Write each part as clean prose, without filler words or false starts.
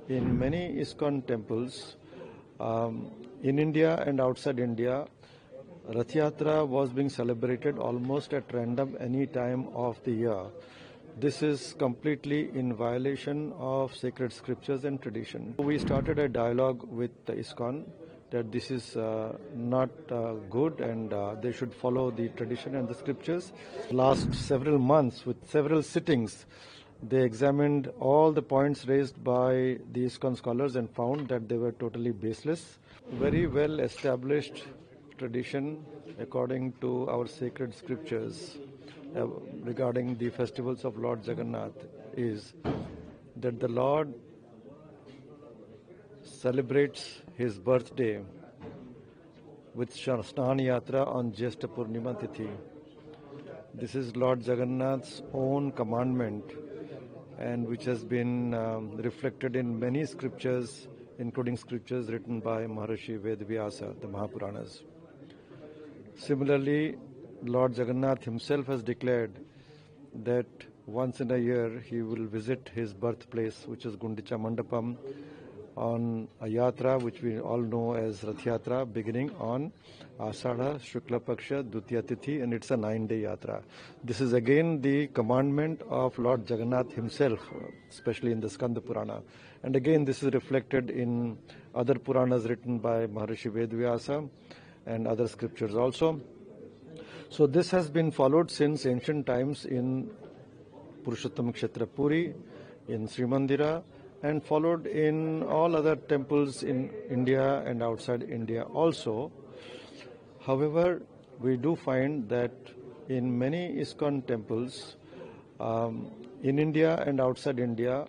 In many ISKCON temples, in India and outside India, Rath Yatra was being celebrated almost at random any time of the year. This is completely in violation of sacred scriptures and tradition. We started a dialogue with the ISKCON that this is not good and they should follow the tradition and the scriptures. Last several months with several sittings, they examined all the points raised by the ISKCON scholars and found that they were totally baseless. Very well established tradition according to our sacred scriptures regarding the festivals of Lord Jagannath is that the Lord celebrates his birthday with Snan Yatra on Jyestha Purnima Tithi. This is Lord Jagannath's own commandment and which has been reflected in many scriptures, including scriptures written by Maharishi Vedavyasa, the Mahapuranas. Similarly, Lord Jagannath himself has declared that once in a year he will visit his birthplace, which is Gundicha Mandapam, on a yatra which we all know as Rath Yatra, beginning on Ashadha Shukla Paksha Dutiya Tithi, and it's a 9-day yatra. This is again the commandment of Lord Jagannath himself, especially in the Skanda Purana. And again this is reflected in other Puranas written by Maharishi Vedavyasa and other scriptures also. So this has been followed since ancient times in Purushottam Kshetra Puri, in Sri Mandira, and followed in all other temples in India and outside India also. However, we do find that in many ISKCON temples, in India and outside India,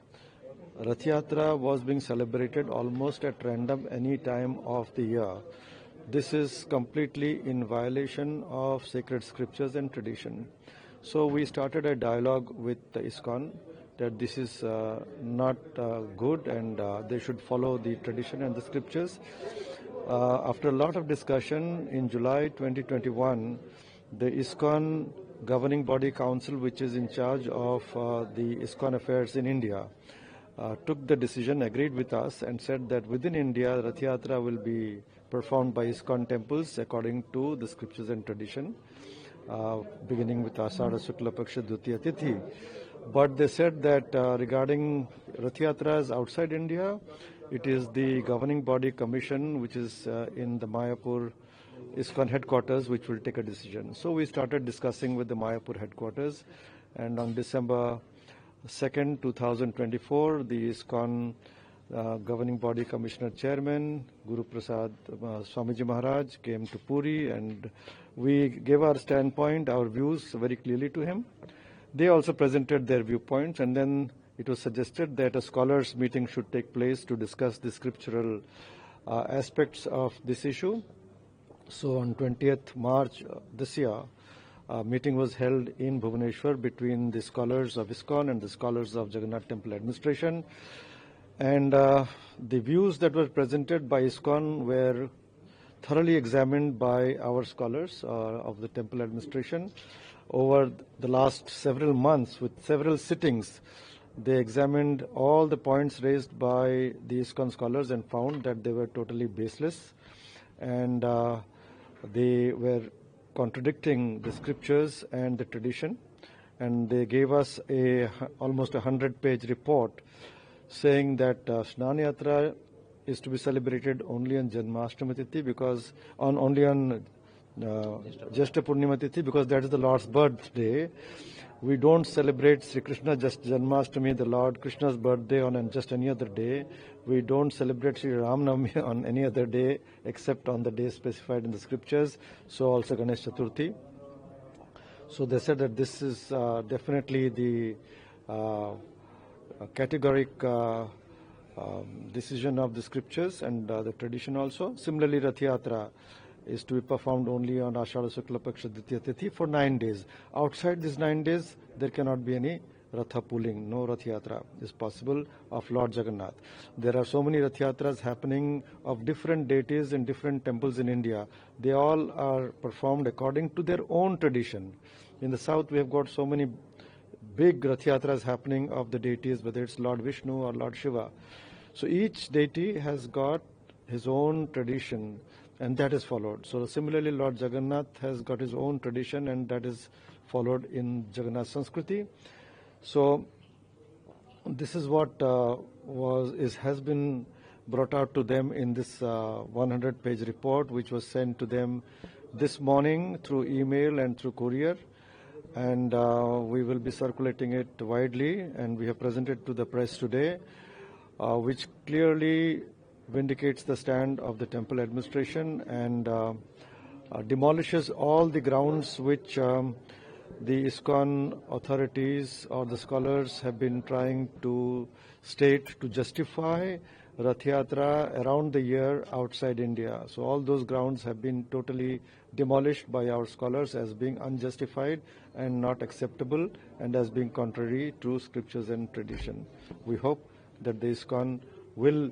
Rath Yatra was being celebrated almost at random any time of the year. This is completely in violation of sacred scriptures and tradition. So we started a dialogue with the ISKCON that this is not good and they should follow the tradition and the scriptures. After a lot of discussion, in July 2021, the ISKCON Governing Body Council, which is in charge of the ISKCON affairs in India, took the decision, agreed with us, and said that within India, Rath Yatra will be performed by ISKCON temples according to the scriptures and tradition, beginning with Ashadha Shukla Paksha Dutiya Tithi. But they said that regarding Rath Yatras outside India, it is the governing body commission, which is in the Mayapur ISKCON headquarters, which will take a decision. So we started discussing with the Mayapur headquarters, and on December 2nd, 2024, the ISKCON Governing Body Commissioner Chairman, Guru Prasad Swamiji Maharaj, came to Puri, and we gave our standpoint, our views very clearly to him. They also presented their viewpoints, and then it was suggested that a scholars meeting should take place to discuss the scriptural aspects of this issue. So on 20th March this year, a meeting was held in Bhubaneswar between the scholars of ISKCON and the scholars of Jagannath Temple Administration. And the views that were presented by ISKCON were thoroughly examined by our scholars of the temple administration. Over the last several months with several sittings, they examined all the points raised by the ISKCON scholars and found that they were totally baseless, and they were contradicting the scriptures and the tradition. And they gave us almost 100-page report saying that Snan Yatra is to be celebrated only on Janmashtami Tithi, because only on Jyestha Purnima Tithi, because that is the Lord's birthday. We don't celebrate Sri Krishna just Janmashtami, the Lord Krishna's birthday, on just any other day. We don't celebrate Sri Ramnavami on any other day except on the day specified in the scriptures. So also Ganesh Chaturthi. So they said that this is definitely the categoric decision of the scriptures and the tradition also. Similarly, Rath Yatra is to be performed only on Ashadha Shukla Paksha Dutiya Tithi for 9 days. Outside these 9 days, there cannot be any Ratha pulling. No Rath Yatra is possible of Lord Jagannath. There are so many Rath Yatras happening of different deities in different temples in India. They all are performed according to their own tradition. In the south, we have got so many big Rath Yatras happening of the deities, whether it's Lord Vishnu or Lord Shiva. So each deity has got his own tradition, and that is followed. So similarly, Lord Jagannath has got his own tradition, and that is followed in Jagannath Sanskriti. So this is what has been brought out to them in this 100-page report, which was sent to them this morning through email and through courier, and we will be circulating it widely, and we have presented to the press today, which clearly vindicates the stand of the temple administration and demolishes all the grounds which the ISKCON authorities or the scholars have been trying to state to justify Rath Yatra around the year outside India. So all those grounds have been totally demolished by our scholars as being unjustified and not acceptable and as being contrary to scriptures and tradition. We hope that the ISKCON will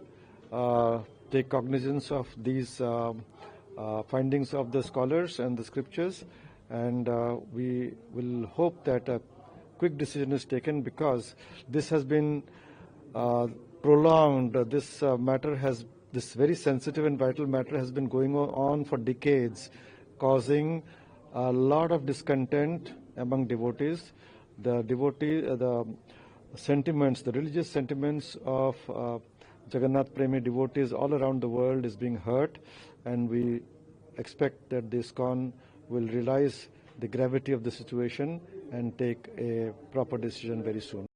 take cognizance of these findings of the scholars and the scriptures, and we will hope that a quick decision is taken, because this has been prolonged. This this very sensitive and vital matter has been going on for decades, causing a lot of discontent among devotees. The sentiments, the religious sentiments of Jagannath Premi devotees all around the world is being hurt, and we expect that the ISKCON will realize the gravity of the situation and take a proper decision very soon.